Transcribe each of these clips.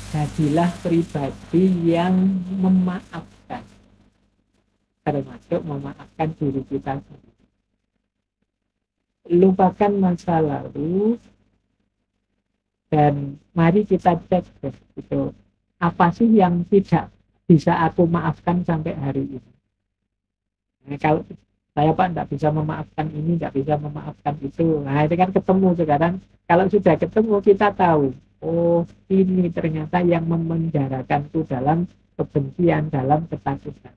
Jadilah pribadi yang memaafkan, termasuk memaafkan diri kita sendiri. Lupakan masa lalu dan mari kita cek gitu, apa sih yang tidak bisa aku maafkan sampai hari ini. Nah, kalau saya Pak tidak bisa memaafkan ini, tidak bisa memaafkan itu, nah itu kan ketemu sekarang. Kalau sudah ketemu kita tahu, oh ini ternyata yang memenjarakanku dalam kebencian, dalam ketakutan.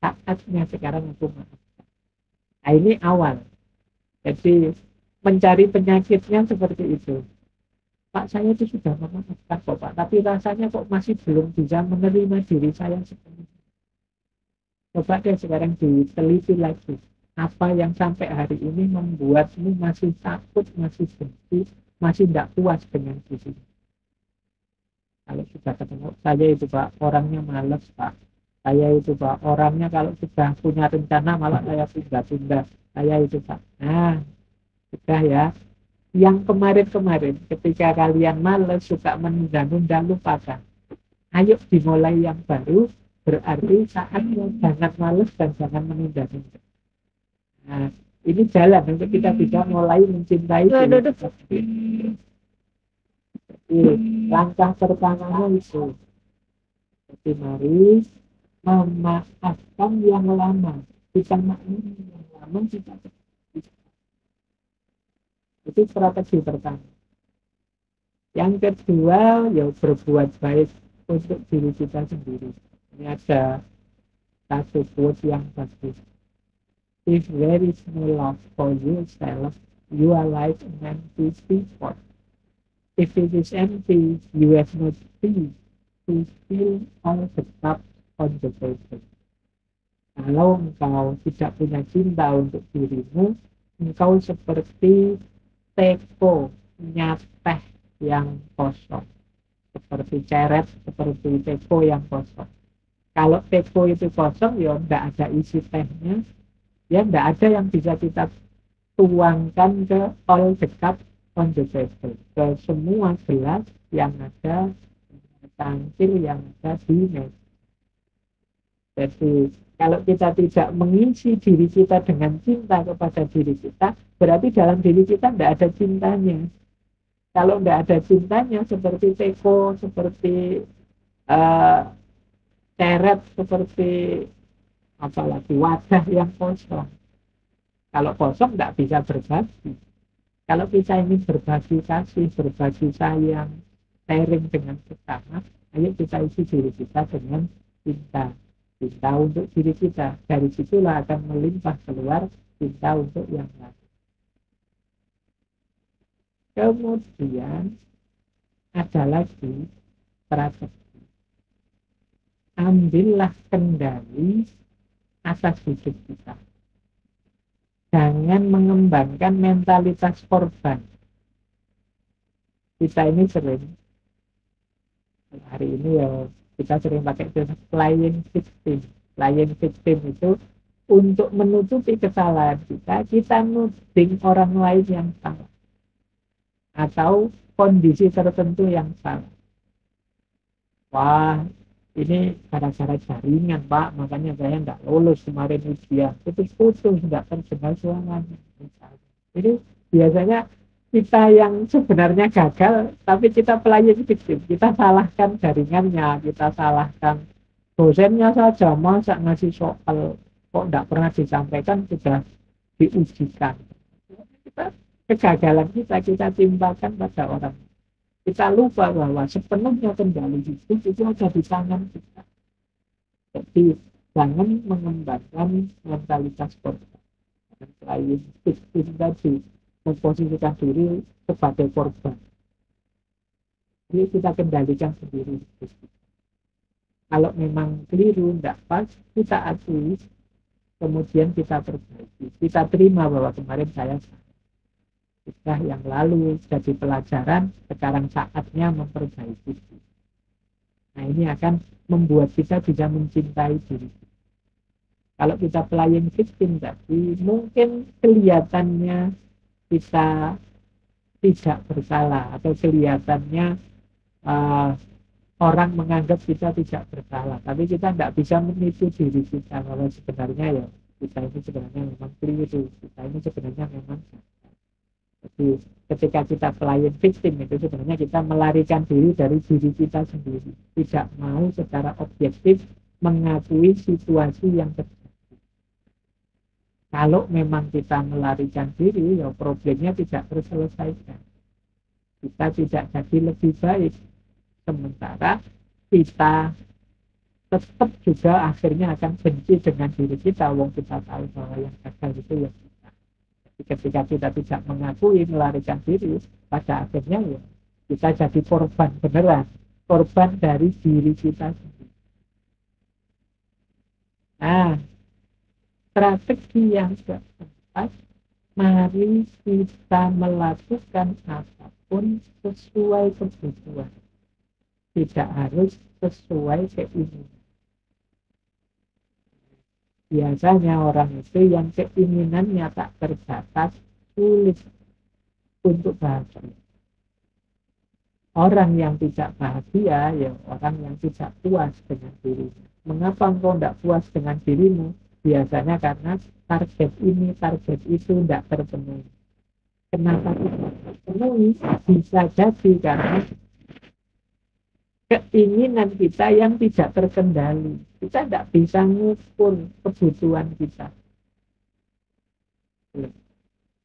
Saatnya sekarang aku maafkan. Nah ini awal. Jadi mencari penyakitnya seperti itu. Pak saya itu sudah memaafkan kok Pak, tapi rasanya kok masih belum bisa menerima diri saya sepenuhnya. Coba deh sekarang diteliti lagi. Apa yang sampai hari ini membuatmu masih takut, masih benci, masih tidak puas dengan diri. Kalau sudah ketemu, saya itu Pak, orangnya males Pak. Saya itu Pak, orangnya kalau sudah punya rencana malah saya tunda-tunda. Saya itu Pak. Nah, sudah ya. Yang kemarin-kemarin ketika kalian males, suka menunda-nunda, lupakan. Ayo dimulai yang baru, berarti saatnya jangan males dan jangan menunda-nunda. Nah, ini jalan untuk kita bisa mulai mencintai diri kita sendiri. Langkah pertamanya itu. Jadi mari memaafkan yang lama. Kita maafkan yang lama, kita itu strategi pertama. Yang kedua, ya berbuat baik untuk diri kita sendiri. Ini ada satu quote yang bagus. If there is no love for yourself, you are like an empty teapot. If it is empty, you have no tea to fill all the cups on the table. Kalau engkau tidak punya cinta untuk dirimu, engkau seperti teko nyateh yang kosong. Seperti ceret, seperti teko yang kosong. Kalau teko itu kosong, ya tidak ada isi tehnya, ya tidak ada yang bisa kita tuangkan ke all the cup on the table, ke semua gelas yang ada, tangkir yang ada di meja. Jadi kalau kita tidak mengisi diri kita dengan cinta kepada diri kita, berarti dalam diri kita tidak ada cintanya. Kalau tidak ada cintanya, seperti teko, seperti uh, ceret, seperti apalagi wadah yang kosong. Kalau kosong tidak bisa berbagi. Kalau kita ingin berbagi kasih, berbagi sayang, sharing dengan sesama, ayo kita isi diri kita dengan cinta. Cinta untuk diri kita. Dari situlah akan melimpah keluar cinta untuk yang lain. Kemudian ada lagi strategi. Ambillah kendali atas hidup kita. Jangan mengembangkan mentalitas korban. Kita ini sering, hari ini ya kita sering pakai playing victim. Playing victim itu untuk menutupi kesalahan kita nuding orang lain yang salah. Atau kondisi tertentu yang salah. Wah, ini gara-gara jaringan Pak, makanya saya nggak lulus kemarin ujian. Putus-putus, nggak terdengar suaranya. Jadi biasanya kita yang sebenarnya gagal, tapi kita pelayan victim. Kita salahkan jaringannya, kita salahkan dosennya saja, masa ngasih soal kok nggak pernah disampaikan sudah diujikan. Kita, kegagalan kita timpakan pada orang. Kita lupa bahwa sepenuhnya kendali hidup itu ada di tangan kita. Jadi jangan mengembangkan mentalitas korban. Selain victim tadi, memposisikan diri sebagai korban. Ini kita kendalikan sendiri. Kalau memang keliru, tidak pas, kita akui, kemudian kita perbaiki. Kita terima bahwa kemarin saya salah. Sudah yang lalu jadi pelajaran, sekarang saatnya memperbaiki. Nah ini akan membuat kita bisa mencintai diri. Kalau kita playing victim tadi, mungkin kelihatannya kita tidak bersalah atau kelihatannya orang menganggap kita tidak bersalah, tapi kita tidak bisa menipu diri kita bahwa sebenarnya ya kita ini sebenarnya memang keliru, kita ini sebenarnya memang. Jadi ketika kita pelayan victim itu sebenarnya kita melarikan diri dari diri kita sendiri, tidak mau secara objektif mengakui situasi yang terjadi. Kalau memang kita melarikan diri, ya problemnya tidak terselesaikan. Kita tidak jadi lebih baik. Sementara kita tetap juga akhirnya akan benci dengan diri kita, wong kita tahu bahwa yang gagal itu ya kita. Jadi ketika kita tidak mengakui, melarikan diri, pada akhirnya ya kita jadi korban beneran, korban dari diri kita sendiri. Nah, strategi yang keempat, mari kita melakukan apapun sesuai kebutuhan, tidak harus sesuai keinginan. Biasanya orang itu yang keinginannya tak terbatas sulit untuk bahagia. Orang yang tidak bahagia ya orang yang tidak puas dengan dirinya. Mengapa engkau tidak puas dengan dirimu? Biasanya karena target ini, target itu tidak terpenuhi. Kenapa tidak terpenuhi? Bisa jadi karena keinginan kita yang tidak terkendali. Kita tidak bisa mengukur kebutuhan kita.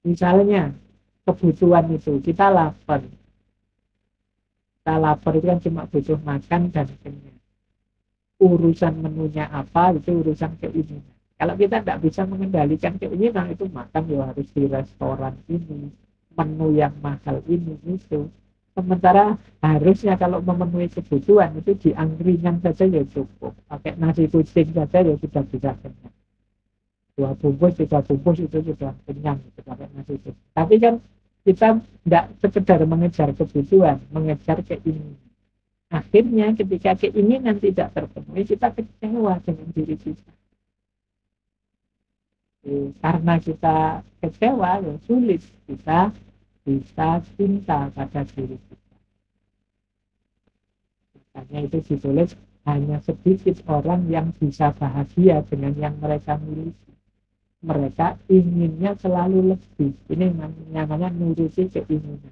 Misalnya, kebutuhan itu, kita lapar. Kita lapar itu kan cuma butuh makan dan kenyang. Urusan menunya apa, itu urusan keinginan. Kalau kita tidak bisa mengendalikan keinginan, itu makan ya harus di restoran ini, menu yang mahal ini, itu. Sementara harusnya kalau memenuhi kebutuhan itu di angkringan saja ya cukup. Pakai nasi kucing saja ya sudah bisa kenyang. 2 bungkus, 3 bungkus itu sudah kenyang gitu, pakai nasi kucing. Tapi kan kita tidak sekedar mengejar kebutuhan, mengejar keinginan. Akhirnya ketika keinginan tidak terpenuhi, kita kecewa dengan diri kita. Karena kita kecewa, ya sulit kita bisa cinta pada diri kita. Makanya itu ditulis hanya sedikit orang yang bisa bahagia dengan yang mereka miliki. Mereka inginnya selalu lebih. Ini namanya nuruti keinginan.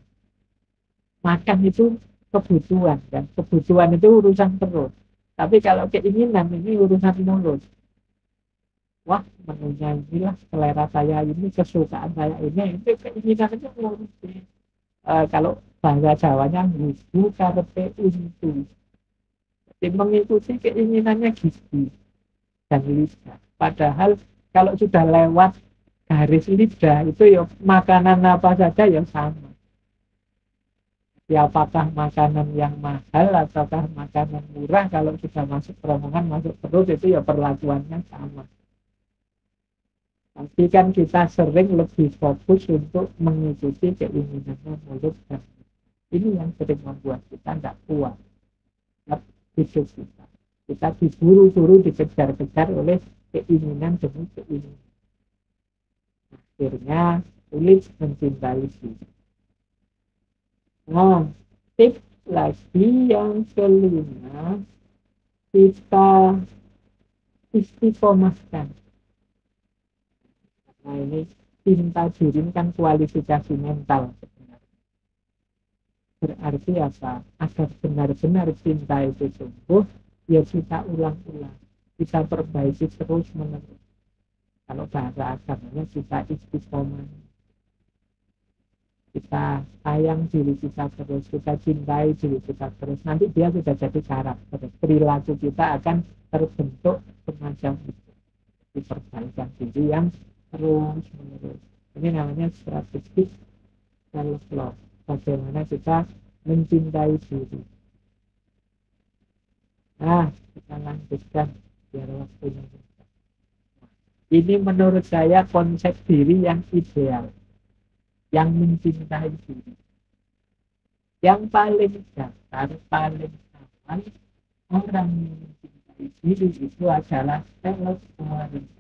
Makan itu kebutuhan, dan kebutuhan itu urusan perut. Tapi kalau keinginan ini urusan mulut. Wah, menunya inilah selera saya ini, kesukaan saya ini, itu keinginan itu ngurusi. Kalau bahasa Jawanya gugu karepe untu. Jadi mengikuti keinginannya gigi dan lidah. Padahal kalau sudah lewat garis lidah itu ya makanan apa saja yang sama. Ya, apakah makanan yang mahal ataukah makanan murah, kalau sudah masuk terowongan, masuk perut, itu ya perlakuannya sama. Tapi kan kita sering lebih fokus untuk mengikuti keinginannya mulut, dan ini yang sering membuat kita tidak puas hidup kita. Kita diburu-buru, dikejar-kejar oleh keinginan demi keinginan. Akhirnya sulit mencintai diri. Nah, tips lagi yang kelima, kita istiqomahkan. Nah, ini cinta diri kan kualifikasi mental sebenarnya. Berarti apa? Agar benar-benar cinta itu tumbuh, ya kita ulang-ulang, kita perbaiki terus menerus. Kalau bahasa agamanya kita istiqomah, kita sayang diri kita terus, kita cintai diri kita terus. Nanti dia sudah jadi karakter, perilaku kita akan terbentuk semacam itu. Diperbaikan diri yang terus menerus. Ini namanya strategi self love. Bagaimana kita mencintai diri. Nah, kita lanjutkan biar waktunya. Ini menurut saya konsep diri yang ideal, yang mencintai diri. Yang paling dasar, paling awal, orang yang mencintai diri itu adalah self awareness.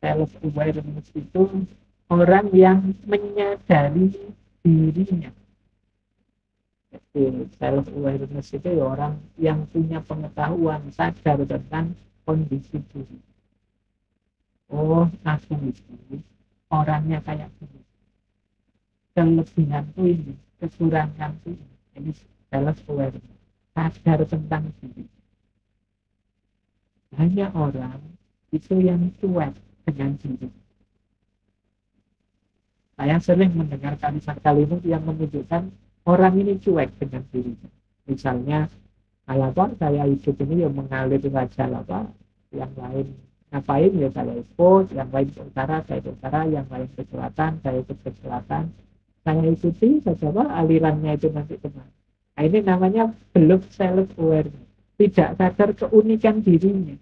Self-awareness itu orang yang menyadari dirinya. Self awareness itu ya orang yang punya pengetahuan, sadar tentang kondisi diri. Oh, aku itu orangnya kayak gini, kelebihanku ini, kekuranganku ini. Ini self awareness, sadar tentang diri. Hanya orang itu yang cuek dengan diri. Saya sering mendengar kalimat-kalimat yang menunjukkan orang ini cuek dengan dirinya. Misalnya, apa saya hidup ini ya mengalir saja apa, yang lain ngapain ya saya ikut, yang lain ke utara saya ke utara, yang lain ke selatan saya ikut ke selatan, saya ikuti saja apa alirannya itu nanti kemana. Nah, ini namanya belum self awareness, tidak sadar keunikan dirinya.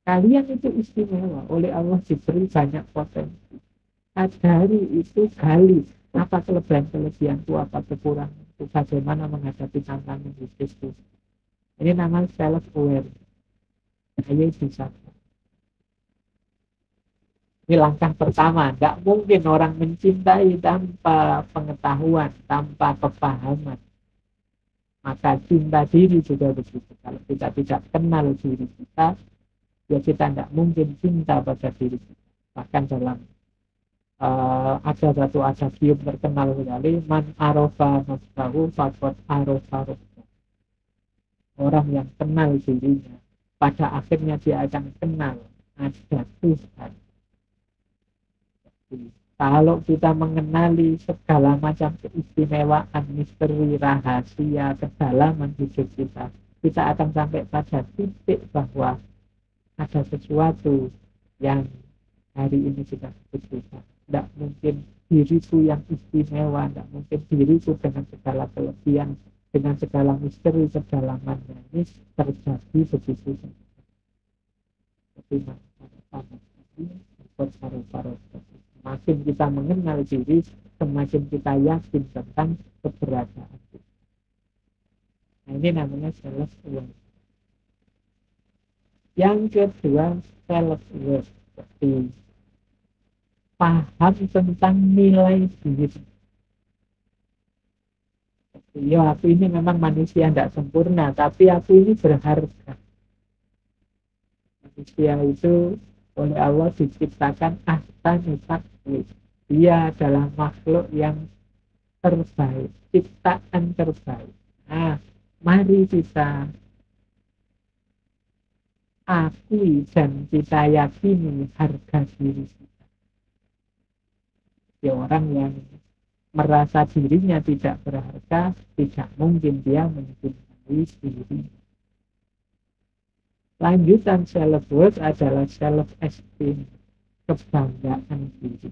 Kalian itu istimewa, oleh Allah diberi banyak potensi. Sadari itu, gali apa kelebihan-kelebihanku, apa kekuranganku, bagaimana menghadapi tantangan hidupku. Ini namanya self aware. Ayo bisa. Ini langkah pertama. Tidak mungkin orang mencintai tanpa pengetahuan, tanpa kepahaman. Maka cinta diri juga begitu. Kalau kita tidak kenal diri kita, ya kita tidak mungkin cinta pada diri kita. Bahkan dalam ada satu adagio terkenal sekali, man arofa nafsahu fakot arofa rohbahu. Orang yang kenal dirinya, pada akhirnya dia akan kenal ada Tuhan. Kalau kita mengenali segala macam keistimewaan, misteri, rahasia, kedalaman hidup kita, kita akan sampai pada titik bahwa ada sesuatu yang hari ini kita butuhkan. Tidak mungkin diriku yang istimewa, tidak mungkin diriku dengan segala kelebihan, dengan segala misteri kedalamannya ini terjadi begitu saja. Semakin kita mengenal diri, semakin kita yakin tentang keberadaan. Nah, ini namanya self awareness. Yang kedua, self worth, seperti paham tentang nilai diri. Ya, aku ini memang manusia tidak sempurna, tapi aku ini berharga. Manusia itu oleh Allah diciptakan ahsanu taqwim. Dia adalah makhluk yang terbaik, ciptaan terbaik. Nah, mari kita akui dan kita yakini harga diri kita. Ya, orang yang merasa dirinya tidak berharga, tidak mungkin dia mencintai diri. Lanjutan self worth adalah self esteem, kebanggaan diri.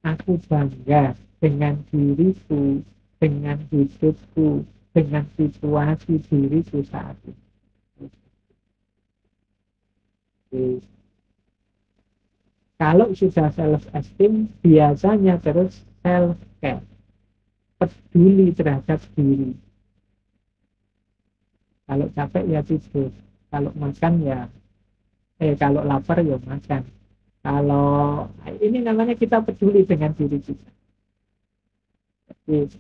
Aku bangga dengan diriku, dengan hidupku, dengan situasi diriku saat ini. Kalau sudah self esteem, biasanya terus self care, peduli terhadap diri. Kalau capek ya tidur, kalau makan ya kalau lapar ya makan. Kalau ini namanya kita peduli dengan diri kita. Jadi,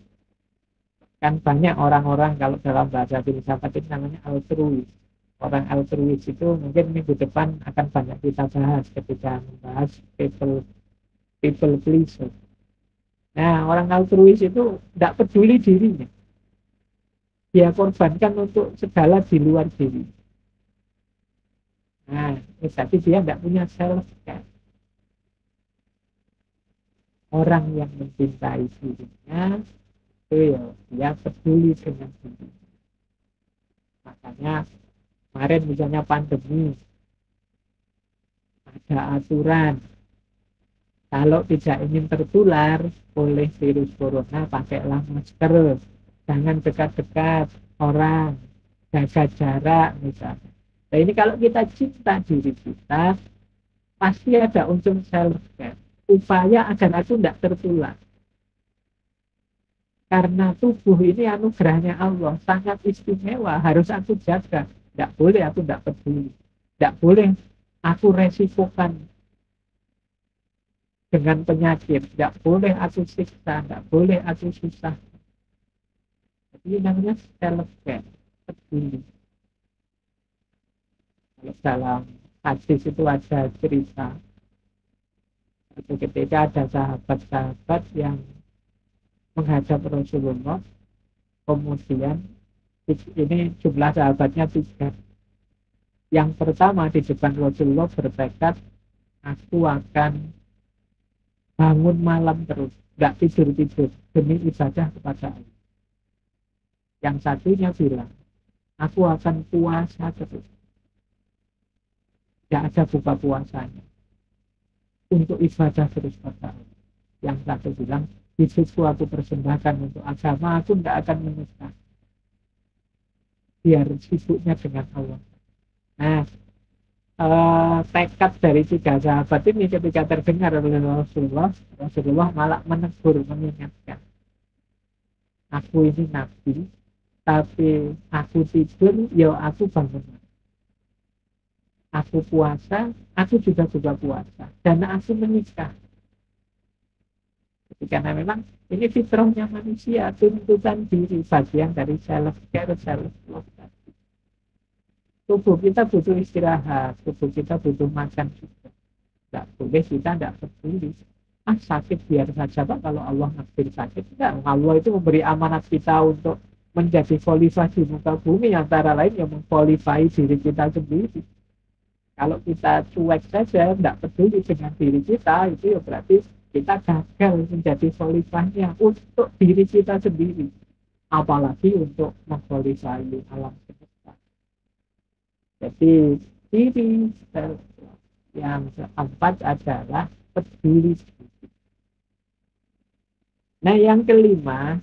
kan banyak orang-orang kalau dalam bahasa filsafat itu namanya altruis. Orang altruis itu mungkin minggu depan akan banyak kita bahas ketika membahas people pleaser. Nah, orang altruis itu tidak peduli dirinya. Dia korbankan untuk segala di luar diri. Nah, tapi dia tidak punya self care. Orang yang mencintai dirinya itu ya dia peduli dengan diri. Makanya kemarin misalnya pandemi, ada aturan kalau tidak ingin tertular oleh virus corona, pakailah masker, jangan dekat-dekat orang, jaga jarak misalnya. Nah, ini kalau kita cinta diri kita, pasti ada unsur self care, upaya agar aku tidak tertular. Karena tubuh ini anugerahnya Allah, sangat istimewa, harus aku jaga. Tidak boleh aku tidak peduli, tidak boleh aku resikokan dengan penyakit, tidak boleh aku siksa, tidak boleh aku susah. Jadi namanya self care, peduli. Kalau dalam hadis itu ada cerita suatu ketika ada sahabat-sahabat yang menghadap Rasulullah, kemudian ini jumlah sahabatnya 3. Yang pertama di depan Rasulullah bertekad, aku akan bangun malam terus, nggak tidur-tidur demi ibadah kepada Allah. Yang satunya bilang, aku akan puasa terus, nggak ada buka puasanya, untuk ibadah terus pada Allah. Yang satu bilang, hidupku aku persembahkan untuk agama, aku nggak akan menyesal, biar sibuknya dengan Allah. Nah, tekad dari 3 sahabat ini ketika terdengar oleh Rasulullah malah menegur, mengingatkan, aku ini nabi, tapi aku tidur, ya aku bangun. Aku puasa, aku juga puasa. Dan aku menikah. Karena memang ini fitrahnya manusia, tuntutan diri, bagian dari self-care, self-love. Tubuh kita butuh istirahat, tubuh kita butuh makan juga. Tidak boleh kita tidak peduli. Sakit biar saja Pak, kalau Allah nakdir sakit. Tidak, Allah itu memberi amanat kita untuk menjadi khalifah di muka bumi, antara lain yang mengqualify diri kita sendiri. Kalau kita cuek saja, tidak peduli dengan diri kita, itu ya berarti kita gagal menjadi khalifahnya untuk diri kita sendiri. Apalagi untuk mengqualify alam semesta. Jadi diri yang keempat adalah peduli. Nah yang kelima,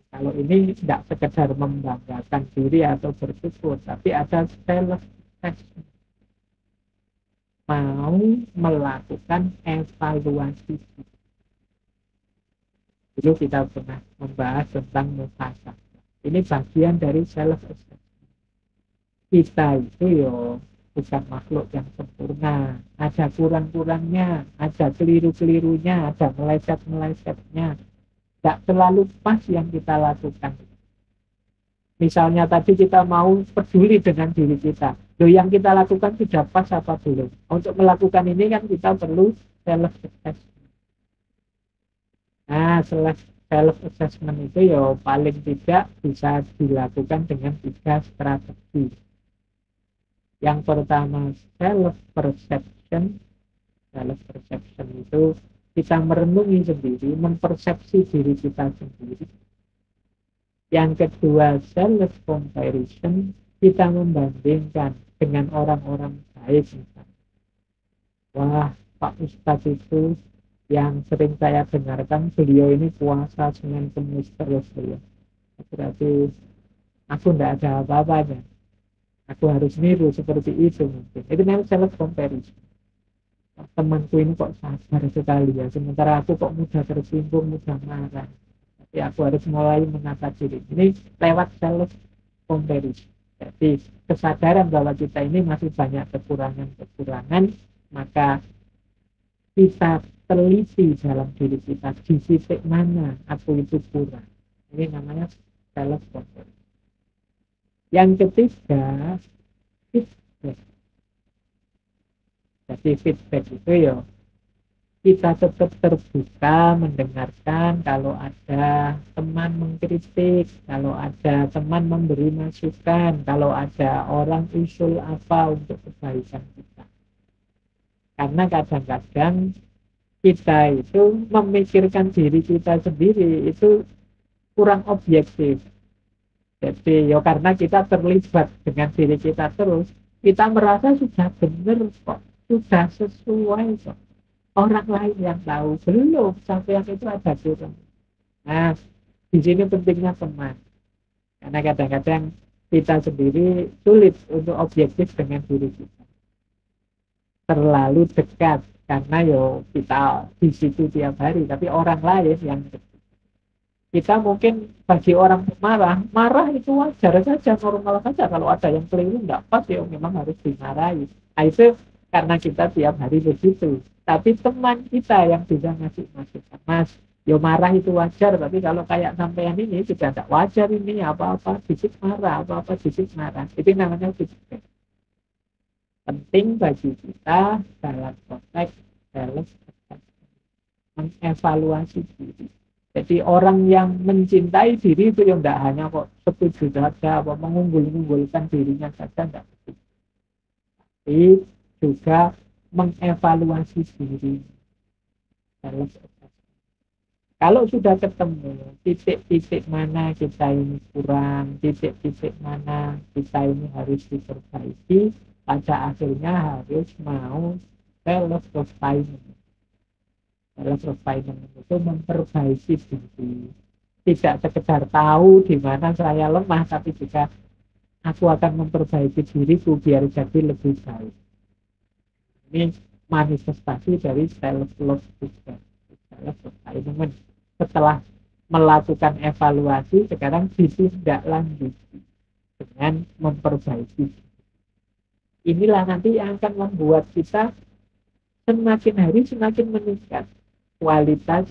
kalau ini tidak sekedar membanggakan diri atau bersyukur, tapi ada self-assessment, mau melakukan evaluasi. Dulu kita pernah membahas tentang muhasabah. Ini bagian dari self-assessment. Kita itu bukan makhluk yang sempurna, ada kurang-kurangnya, ada keliru-kelirunya, ada meleset-melesetnya. Tidak selalu pas yang kita lakukan. Misalnya tadi kita mau peduli dengan diri kita, yang kita lakukan sudah pas apa belum? Untuk melakukan ini kan kita perlu self-assessment. Nah, self-assessment itu paling tidak bisa dilakukan dengan 3 strategi. Yang pertama self-perception. Self-perception itu kita merenungi sendiri, mempersepsi diri kita sendiri. Yang kedua self-comparison, kita membandingkan dengan orang-orang baik misalnya. Wah, Pak Ustadz itu yang sering saya dengarkan, beliau ini puasa Senin Kamis terus ya. Berarti aku tidak ada apa-apanya. Aku harus niru seperti itu mungkin. Itu namanya self comparison. Temanku ini kok sabar sekali ya, sementara aku kok mudah tersinggung, mudah marah. Tapi aku harus mulai menata diri. Ini lewat self comparison. Jadi kesadaran bahwa kita ini masih banyak kekurangan-kekurangan, maka kita teliti dalam diri kita di titik mana aku itu kurang. Ini namanya self comparison. Yang ketiga, feedback. Jadi feedback itu kita tetap terbuka mendengarkan kalau ada teman mengkritik, kalau ada teman memberi masukan, kalau ada orang usul apa untuk kebaikan kita. Karena kadang-kadang kita itu memikirkan diri kita sendiri itu kurang objektif. Jadi karena kita terlibat dengan diri kita terus, kita merasa sudah benar kok, sudah sesuai kok. Orang lain yang tahu belum, sampai yang itu ada kurang. Nah, di sini pentingnya teman. Karena kadang-kadang kita sendiri sulit untuk objektif dengan diri kita. Terlalu dekat karena kita di situ tiap hari, tapi orang lain yang kita mungkin bagi orang marah itu wajar saja, normal saja. Kalau ada yang keliru nggak pas memang harus dimarahi. Nah, itu karena kita tiap hari begitu. Tapi teman kita yang bisa ngasih masukan, Mas, Ya marah itu wajar, tapi kalau kayak sampean ini sudah tidak wajar ini apa-apa dikit marah, apa-apa dikit marah. Itu namanya feedback. Penting bagi kita dalam konteks dalam mengevaluasi diri. Jadi orang yang mencintai diri itu yang tidak hanya kok setuju saja, apa mengunggul-unggulkan dirinya saja, tidak. Tapi juga mengevaluasi diri dalam. Kalau sudah ketemu titik-titik mana kita ini kurang, titik-titik mana kita ini harus diperbaiki, pada akhirnya harus mau self refinement. Self refinement itu memperbaiki diri. Tidak sekedar tahu di mana saya lemah, tapi juga aku akan memperbaiki diriku biar jadi lebih baik. Ini manifestasi dari self love juga. Self refinement. Setelah melakukan evaluasi, sekarang ditindaklanjuti dengan memperbaiki. Inilah nanti yang akan membuat kita semakin hari semakin meningkat kualitas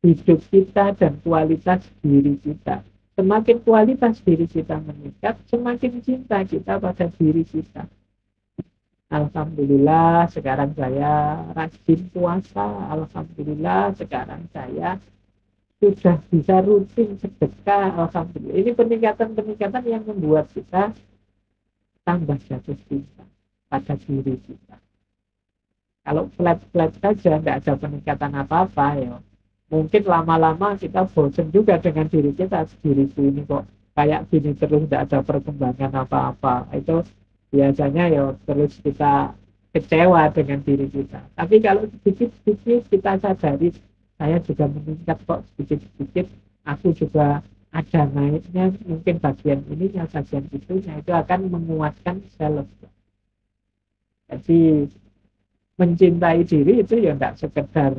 hidup kita dan kualitas diri kita. Semakin kualitas diri kita meningkat, semakin cinta kita pada diri kita. Alhamdulillah sekarang saya rajin puasa. Alhamdulillah sekarang saya sudah bisa rutin sedekah. Alhamdulillah. Ini peningkatan-peningkatan yang membuat kita tambah jatuh cinta pada diri kita. Kalau flat-flat saja, tidak ada peningkatan apa-apa, ya mungkin lama-lama kita bosan juga dengan diri kita. Diriku ini kok kayak gini terus, tidak ada perkembangan apa-apa. Itu biasanya ya terus kita kecewa dengan diri kita. Tapi kalau sedikit-sedikit kita sadari, saya juga meningkat kok sedikit-sedikit, aku juga ada naiknya, mungkin bagian ininya, bagian itunya, itu akan menguatkan self. Jadi mencintai diri itu ya tidak sekedar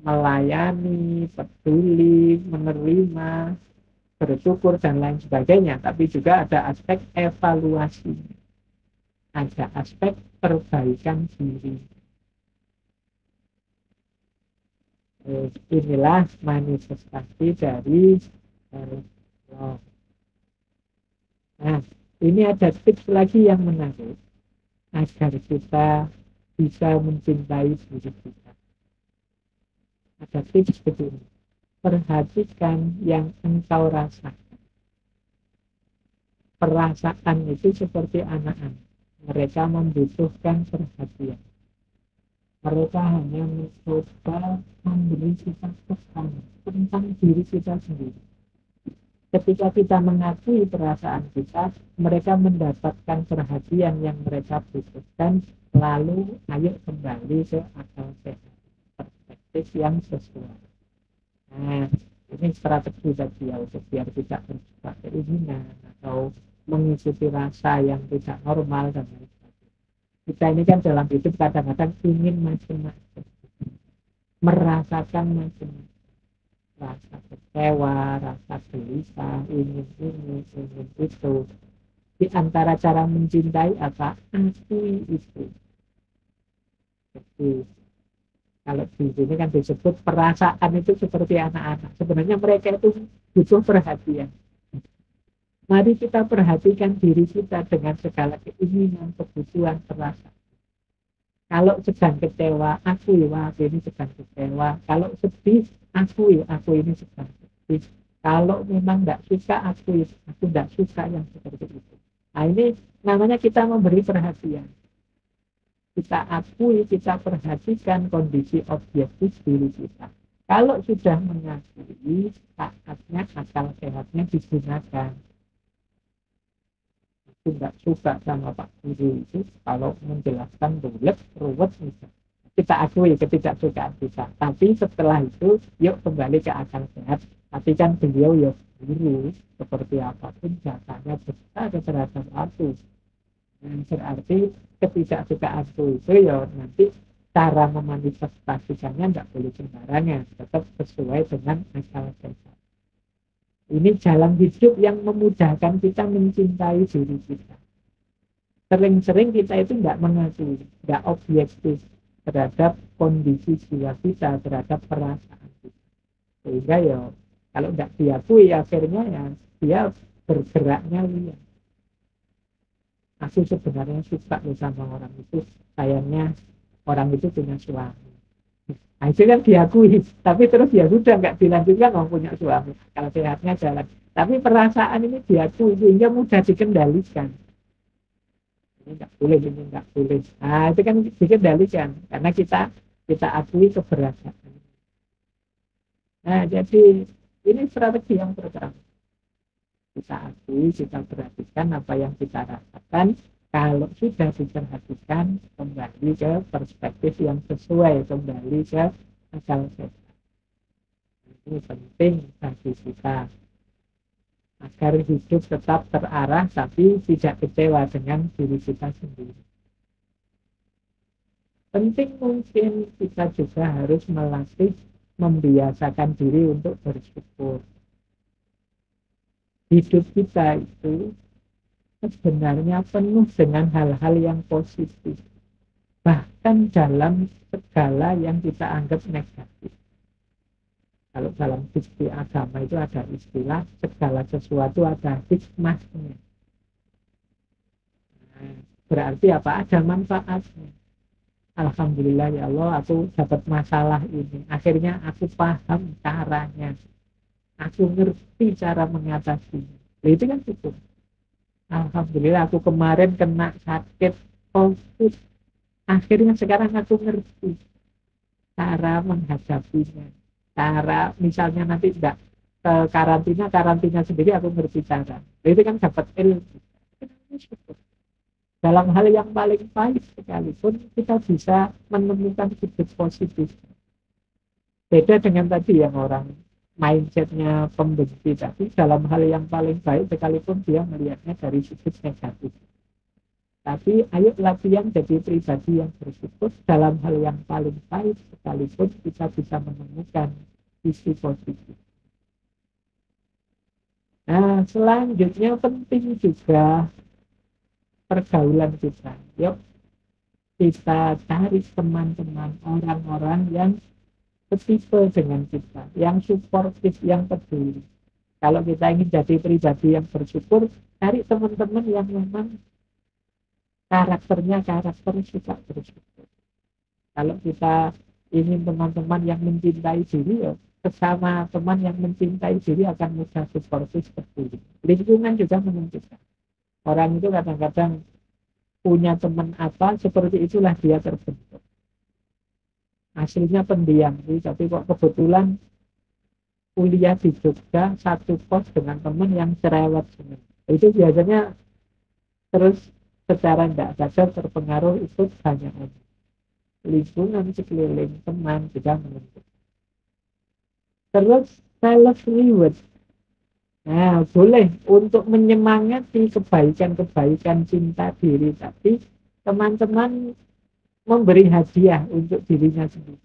melayani, peduli, menerima, bersyukur dan lain sebagainya, tapi juga ada aspek evaluasi, ada aspek perbaikan diri. Inilah manifestasi dari self-love. Nah, ini ada tips lagi yang menarik agar kita bisa mencintai diri kita. Ada tips begini: perhatikan yang engkau rasakan. Perasaan itu seperti anak-anak, mereka membutuhkan perhatian. Mereka hanya mencoba memberi kita pesan tentang diri kita sendiri. Ketika kita mengakui perasaan kita, mereka mendapatkan perhatian yang mereka butuhkan, lalu ayo kembali ke akal sehat, perspektif yang sesuai. Nah, ini strategi bagi untuk biar tidak terjebak keinginan atau mengikuti rasa yang tidak normal dan lain sebagainya. Kita ini kan dalam hidup kadang-kadang ingin macam-macam, merasakan macam-macam. Rasa kecewa, rasa gelisah, ingin ini, ingin itu. Di antara cara mencintai apa? Akui itu. Jadi kalau di sini kan disebut perasaan itu seperti anak-anak. Sebenarnya mereka itu butuh perhatian. Mari kita perhatikan diri kita dengan segala keinginan, kebutuhan, perasaan. Kalau sedang kecewa, akui, wah ini sedang kecewa. Kalau sedih, akui, aku ini sedang sedih. Kalau memang tidak suka, akui, aku tidak suka yang seperti itu. Nah, ini namanya kita memberi perhatian. Kita akui, kita perhatikan kondisi objektif diri kita. Kalau sudah mengakui, saatnya akal sehatnya digunakan. Aku nggak suka sama Pak Guru itu kalau menjelaskan bulat, ruwet, misalnya. Kita akui ketidaksukaan kita. Tapi setelah itu, yuk kembali ke akal sehat. Tapi kan beliau ya guru, seperti apapun jasanya besar terhadap aku. Yang berarti ketidaksukaan itu ya nanti cara memanifestasikannya nggak boleh sembarangan, tetap sesuai dengan akal sehat. Ini jalan hidup yang memudahkan kita mencintai diri kita. Sering-sering kita itu nggak mengakui, nggak objektif terhadap kondisi jiwa kita, terhadap perasaan kita. Sehingga ya kalau tidak diakui akhirnya ya dia bergeraknya liar. Aku sebenarnya suka sama orang itu, sayangnya orang itu punya suami. Nah itu kan diakui, tapi terus ya sudah nggak dilanjutkan orang punya suami. Kalau sehatnya jalan. Tapi perasaan ini diakui sehingga mudah dikendalikan. Ini nggak boleh, ini nggak boleh. Nah itu kan dikendalikan karena kita akui keberatan. Nah jadi ini strategi yang pertama. Kita akui, kita perhatikan apa yang kita rasakan. Kalau sudah diperhatikan, kembali ke perspektif yang sesuai, kembali ke akal sehat. Ini penting bagi kita agar hidup tetap terarah tapi tidak kecewa dengan diri kita sendiri. Penting mungkin kita juga harus melatih, membiasakan diri untuk bersyukur. Hidup kita itu sebenarnya penuh dengan hal-hal yang positif. Bahkan dalam segala yang kita anggap negatif. Kalau dalam fikih agama itu ada istilah segala sesuatu ada hikmahnya. Nah, berarti apa? Ada manfaatnya. Alhamdulillah ya Allah, aku dapat masalah ini. Akhirnya aku paham caranya. Aku ngerti cara mengatasinya. Itu kan cukup. Alhamdulillah aku kemarin kena sakit COVID. Akhirnya sekarang aku ngerti cara menghadapinya. Cara misalnya nanti tidak ke karantina sendiri aku ngerti cara. Itu kan dapat ilmu. Dalam hal yang paling baik sekalipun kita bisa menemukan sudut positif. Beda dengan tadi yang orang mindsetnya pembenci tadi, dalam hal yang paling baik sekalipun dia melihatnya dari sudut negatif. Tapi ayo latihan jadi pribadi yang bersyukur dalam hal yang paling baik sekalipun kita bisa menemukan sisi positif. Nah, selanjutnya penting juga pergaulan kita. Yuk kita cari teman-teman, orang-orang yang setipe dengan kita, yang suportif, yang peduli. Kalau kita ingin jadi pribadi yang bersyukur, cari teman-teman yang memang karakternya karakter suka bersyukur. Kalau kita ingin teman-teman yang mencintai diri, ya sesama teman yang mencintai diri akan mudah suportif peduli. Lingkungan juga menentukan. Orang itu kadang-kadang punya teman apa, seperti itulah dia terbentuk. Aslinya pendiam, tapi kok kebetulan kuliah di Jogja satu kos dengan teman yang cerewet. Itu biasanya terus secara tidak sadar terpengaruh ikut banyak orang. Lingkungan sekeliling teman juga menentukan. Terus self reward. Nah, boleh untuk menyemangati kebaikan-kebaikan cinta diri, tapi teman-teman memberi hadiah untuk dirinya sendiri.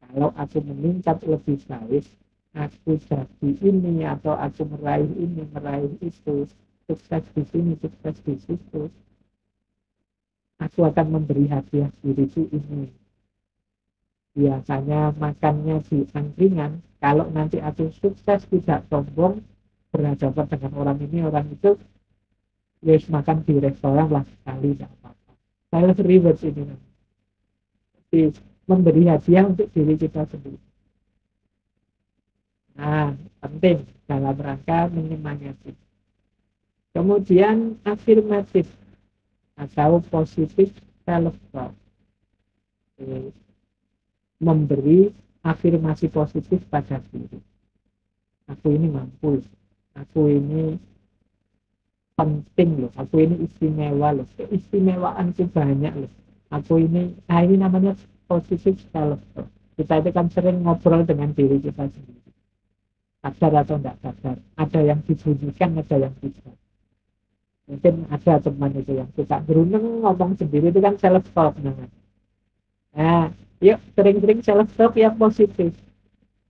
Kalau aku meningkat lebih baik, aku jadi ini atau aku meraih ini, meraih itu, sukses di sini, sukses di situ, aku akan memberi hadiah diriku ini. Biasanya makannya di angkringan, kalau nanti aku sukses tidak sombong, berhadapan dengan orang ini, orang itu, yes, makan di restoran lah sekali, tidak apa-apa. Self reward ini. Jadi, memberi hadiah untuk diri kita sendiri. Nah, penting dalam rangka menyemangati. Kemudian afirmatif atau positif self-talk. Memberi afirmasi positif pada diri. Aku ini mampu, aku ini penting loh, aku ini istimewa loh, keistimewaanku banyak loh, aku ini namanya positif self-talk. Kita itu kan sering ngobrol dengan diri kita sendiri, sadar atau tidak sadar, ada yang dibunyikan, ada yang tidak. Mungkin ada teman itu yang suka berunding ngomong sendiri, itu kan self-talk namanya. Nah, yuk sering-sering self-talk yang positif.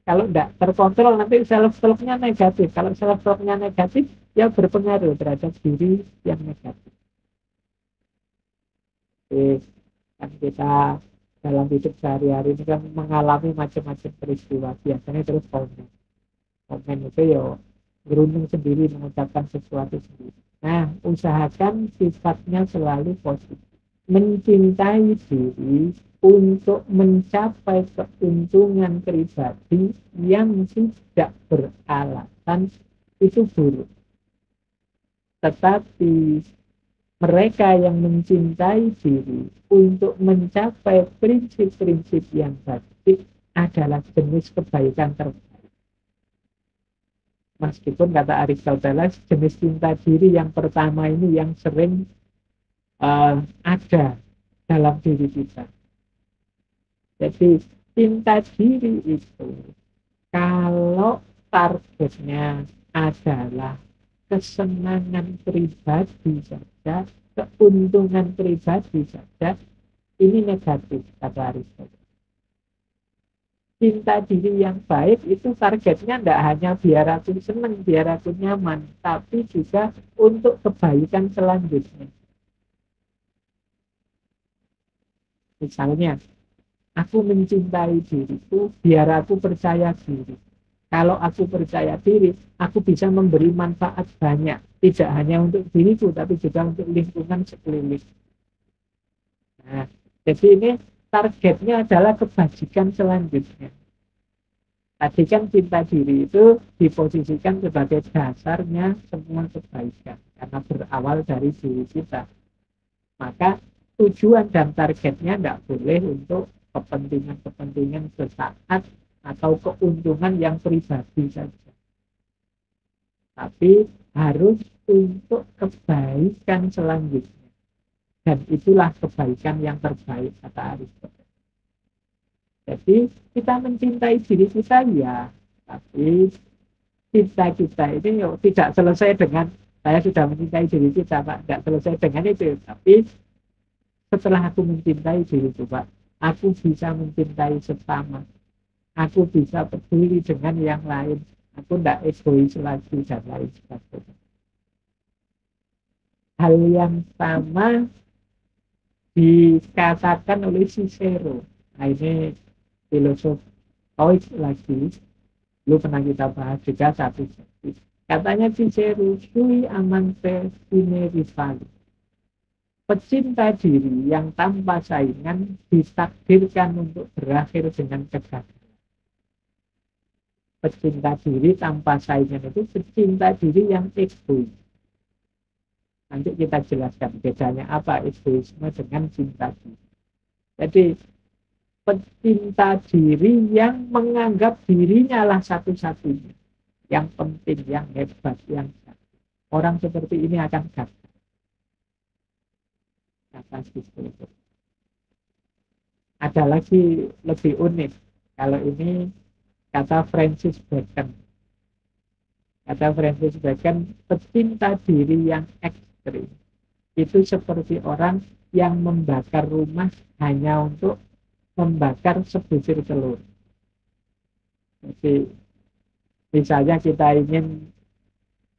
Kalau tidak terkontrol nanti self-talknya negatif. Kalau self-talknya negatif, ya berpengaruh terhadap diri yang negatif. Oke, kan kita dalam hidup sehari-hari ini kan mengalami macam-macam peristiwa, biasanya terus komen. Komen itu ya berunding sendiri, mengucapkan sesuatu sendiri. Nah, usahakan sifatnya selalu positif. Mencintai diri untuk mencapai keuntungan pribadi yang tidak beralasan itu buruk. Tetapi mereka yang mencintai diri untuk mencapai prinsip-prinsip yang baik adalah jenis kebaikan terbaik. Meskipun kata Aristoteles, jenis cinta diri yang pertama ini yang sering ada dalam diri kita. Jadi cinta diri itu kalau targetnya adalah kesenangan pribadi saja, keuntungan pribadi saja, ini negatif kata Aristoteles. Cinta diri yang baik itu targetnya tidak hanya biar aku senang, biar aku nyaman, tapi juga untuk kebaikan selanjutnya. Misalnya, aku mencintai diriku biar aku percaya diri. Kalau aku percaya diri, aku bisa memberi manfaat banyak. Tidak hanya untuk diriku, tapi juga untuk lingkungan sekeliling. Nah, jadi ini targetnya adalah kebajikan selanjutnya. Tadi kan cinta diri itu diposisikan sebagai dasarnya semua kebaikan. Karena berawal dari diri kita. Maka tujuan dan targetnya tidak boleh untuk kepentingan-kepentingan sesaat atau keuntungan yang pribadi saja. Tapi harus untuk kebaikan selanjutnya. Dan itulah kebaikan yang terbaik kata Aristoteles. Jadi kita mencintai diri kita ya, tapi cinta kita ini tidak selesai dengan saya sudah mencintai diri kita, Pak. Tidak selesai dengan itu. Tapi setelah aku mencintai diriku, Pak, aku bisa mencintai sesama. Aku bisa peduli dengan yang lain. Aku tidak egois lagi dan lain sebagainya. Hal yang sama dikatakan oleh Cicero. Nah, ini filosof Stoik lagi. Lu pernah kita bahas juga satu. Katanya Cicero, sui amante sine rivali. Pecinta diri yang tanpa saingan ditakdirkan untuk berakhir dengan kegagalan. Pecinta diri tanpa saingan itu pecinta diri yang egois. Nanti kita jelaskan bedanya apa egoisme dengan cinta diri. Jadi pecinta diri yang menganggap dirinya lah satu-satunya, yang penting, yang hebat, yang satu. Orang seperti ini akan gagal. Ada lagi lebih unik. Kalau ini kata Francis Bacon. Kata Francis Bacon, pecinta diri yang ekstrim itu seperti orang yang membakar rumah hanya untuk membakar sebutir telur. Jadi misalnya kita ingin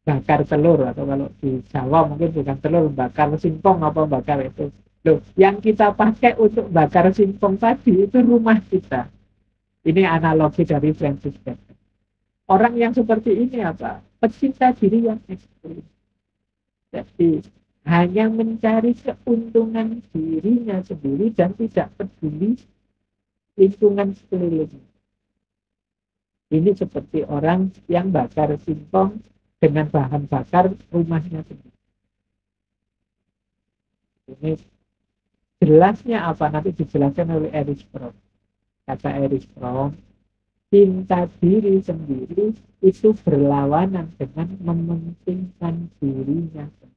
bakar telur, atau kalau di Jawa mungkin bukan telur, bakar singkong apa bakar itu. Loh, yang kita pakai untuk bakar singkong tadi itu rumah kita. Ini analogi dari Francis Bacon. Orang yang seperti ini apa? Pecinta diri yang ekstrim. Jadi hanya mencari keuntungan dirinya sendiri dan tidak peduli lingkungan sekeliling. Ini seperti orang yang bakar singkong dengan bahan bakar rumahnya sendiri. Ini jelasnya apa? Nanti dijelaskan oleh Erich Fromm. Kata Erich Fromm, cinta diri sendiri itu berlawanan dengan mementingkan dirinya sendiri.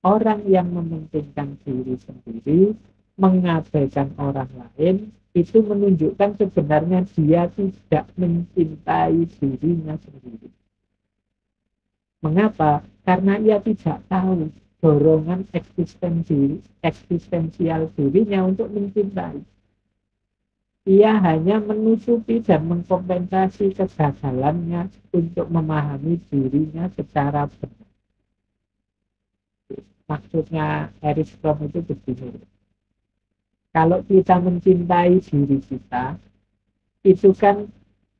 Orang yang mementingkan diri sendiri, mengabaikan orang lain, itu menunjukkan sebenarnya dia tidak mencintai dirinya sendiri. Mengapa? Karena ia tidak tahu dorongan eksistensial dirinya untuk mencintai. Ia hanya menutupi dan mengkompensasi kegagalannya untuk memahami dirinya secara benar. Maksudnya Erich Fromm itu begini. Kalau kita mencintai diri kita, itu kan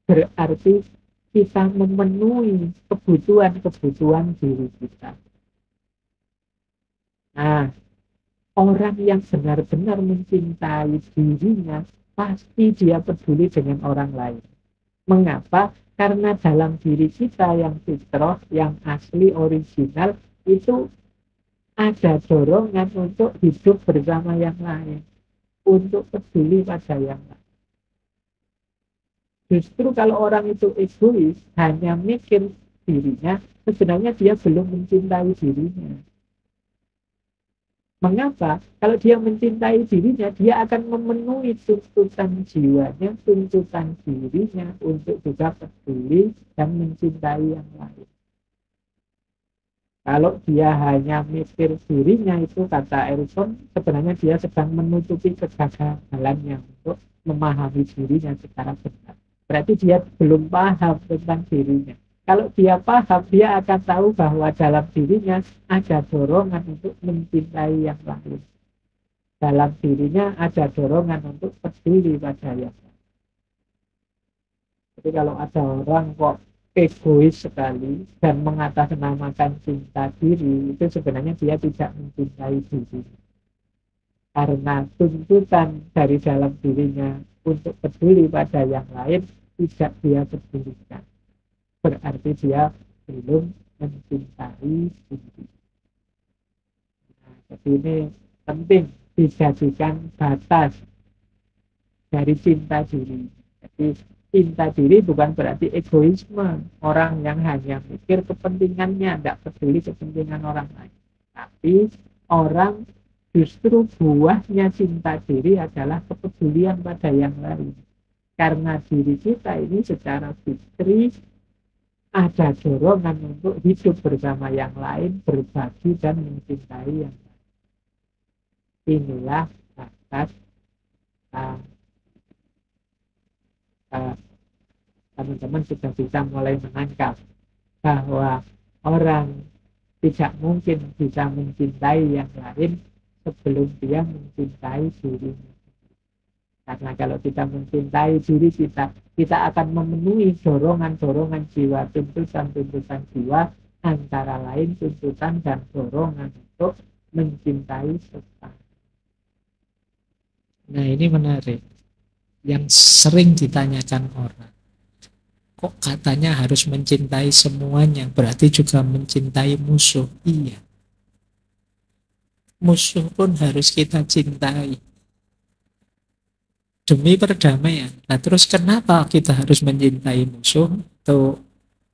berarti kita memenuhi kebutuhan-kebutuhan diri kita. Nah, orang yang benar-benar mencintai dirinya, pasti dia peduli dengan orang lain. Mengapa? Karena dalam diri kita yang fitrah, yang asli, original, itu ada dorongan untuk hidup bersama yang lain, untuk peduli pada yang lain. Justru kalau orang itu egois, hanya mikir dirinya, sebenarnya dia belum mencintai dirinya. Mengapa? Kalau dia mencintai dirinya, dia akan memenuhi tuntutan jiwanya, tuntutan dirinya untuk juga peduli dan mencintai yang lain. Kalau dia hanya mikir dirinya, itu kata Erikson, sebenarnya dia sedang menutupi kegagalannya untuk memahami dirinya secara benar. Berarti dia belum paham tentang dirinya. Kalau dia paham, dia akan tahu bahwa dalam dirinya ada dorongan untuk mencintai yang lain. Dalam dirinya ada dorongan untuk peduli pada yang lain. Jadi kalau ada orang kok egois sekali dan mengatasnamakan cinta diri, itu sebenarnya dia tidak mencintai diri. Karena tuntutan dari dalam dirinya untuk peduli pada yang lain tidak dia pedulikan. Berarti dia belum mencintai diri. Nah, jadi ini penting dijadikan batas dari cinta diri. Jadi cinta diri bukan berarti egoisme, orang yang hanya mikir kepentingannya, tidak peduli kepentingan orang lain. Tapi orang justru buahnya cinta diri adalah kepedulian pada yang lain. Karena diri kita ini secara fitri ada dorongan untuk hidup bersama yang lain, berbagi dan mencintai yang lain. Inilah batas teman-teman sudah bisa mulai menangkap bahwa orang tidak mungkin bisa mencintai yang lain sebelum dia mencintai dirinya. Karena kalau kita mencintai diri kita, kita akan memenuhi dorongan-dorongan jiwa, tuntutan-tuntutan jiwa, antara lain tuntutan dan dorongan untuk mencintai sesama. Nah, ini menarik. Yang sering ditanyakan orang, kok katanya harus mencintai semuanya, berarti juga mencintai musuh. Iya, musuh pun harus kita cintai demi perdamaian. Nah, terus kenapa kita harus mencintai musuh? Itu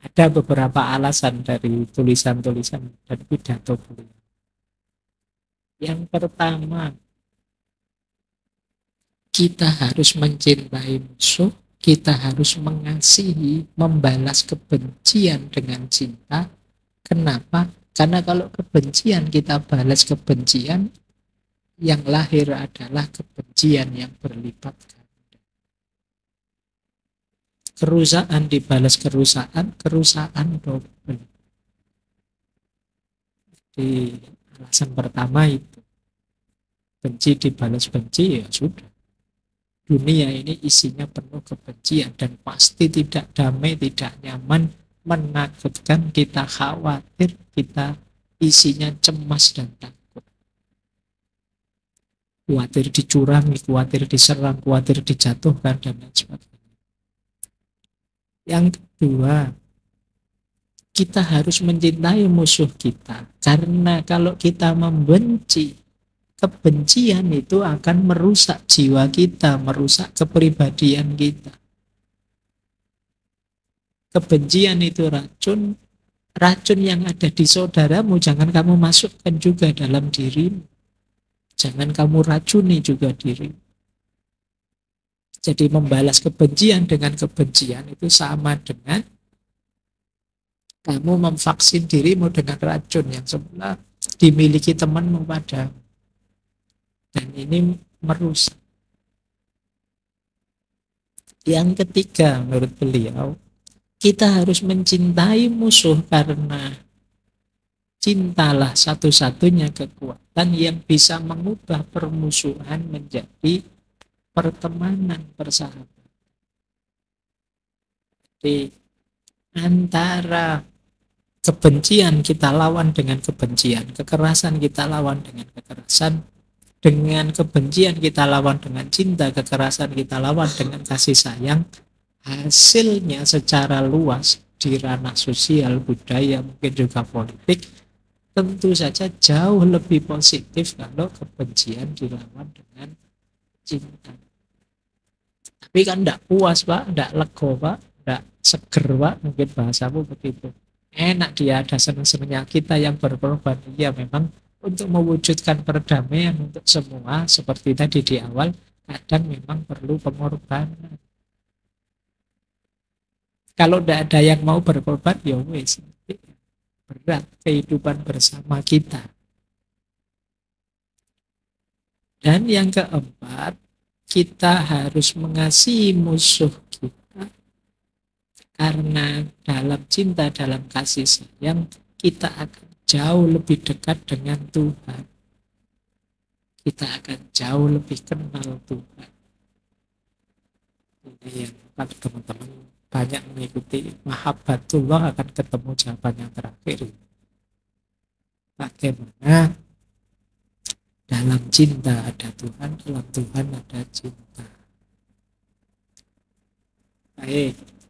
ada beberapa alasan dari tulisan-tulisan dan pidato beliau. Yang pertama, kita harus mencintai musuh, kita harus mengasihi, membalas kebencian dengan cinta. Kenapa? Karena kalau kebencian kita balas kebencian, yang lahir adalah kebencian yang berlipat ganda. Kerusakan dibalas kerusakan, kerusakan double. Di alasan pertama itu, benci dibalas benci, ya sudah. Dunia ini isinya penuh kebencian dan pasti tidak damai, tidak nyaman, menakutkan, kita khawatir, kita isinya cemas dan takut. Khawatir dicurangi, khawatir diserang, khawatir dijatuhkan, dan lain sebagainya. Yang kedua, kita harus mencintai musuh kita. Karena kalau kita membenci, kebencian itu akan merusak jiwa kita, merusak kepribadian kita. Kebencian itu racun, racun yang ada di saudaramu jangan kamu masukkan juga dalam dirimu. Jangan kamu racuni juga diri. Jadi membalas kebencian dengan kebencian itu sama dengan kamu memvaksin dirimu dengan racun yang sebelah dimiliki temanmu padamu. Dan ini merusak. Yang ketiga, menurut beliau, kita harus mencintai musuh karena cintalah satu-satunya kekuatan yang bisa mengubah permusuhan menjadi pertemanan, persahabatan. Jadi antara kebencian kita lawan dengan kebencian, kekerasan kita lawan dengan kekerasan, dengan kebencian kita lawan dengan cinta, kekerasan kita lawan dengan kasih sayang, hasilnya secara luas di ranah sosial, budaya, mungkin juga politik, tentu saja jauh lebih positif kalau kebencian dilawan dengan cinta. Tapi kan tidak puas Pak, tidak lego Pak, tidak seger Pak, mungkin bahasamu begitu. Enak dia ada senang-senangnya, kita yang berkorban. Ya memang untuk mewujudkan perdamaian untuk semua seperti tadi di awal, kadang memang perlu pengorbanan. Kalau tidak ada yang mau berkorban, ya wes berat kehidupan bersama kita. Dan yang keempat, kita harus mengasihi musuh kita karena dalam cinta, dalam kasih sayang, kita akan jauh lebih dekat dengan Tuhan. Kita akan jauh lebih kenal Tuhan. Ini yang kalau teman-teman banyak mengikuti Mahabbatullah akan ketemu jawaban yang terakhir. Bagaimana dalam cinta ada Tuhan, dalam Tuhan ada cinta. Baik.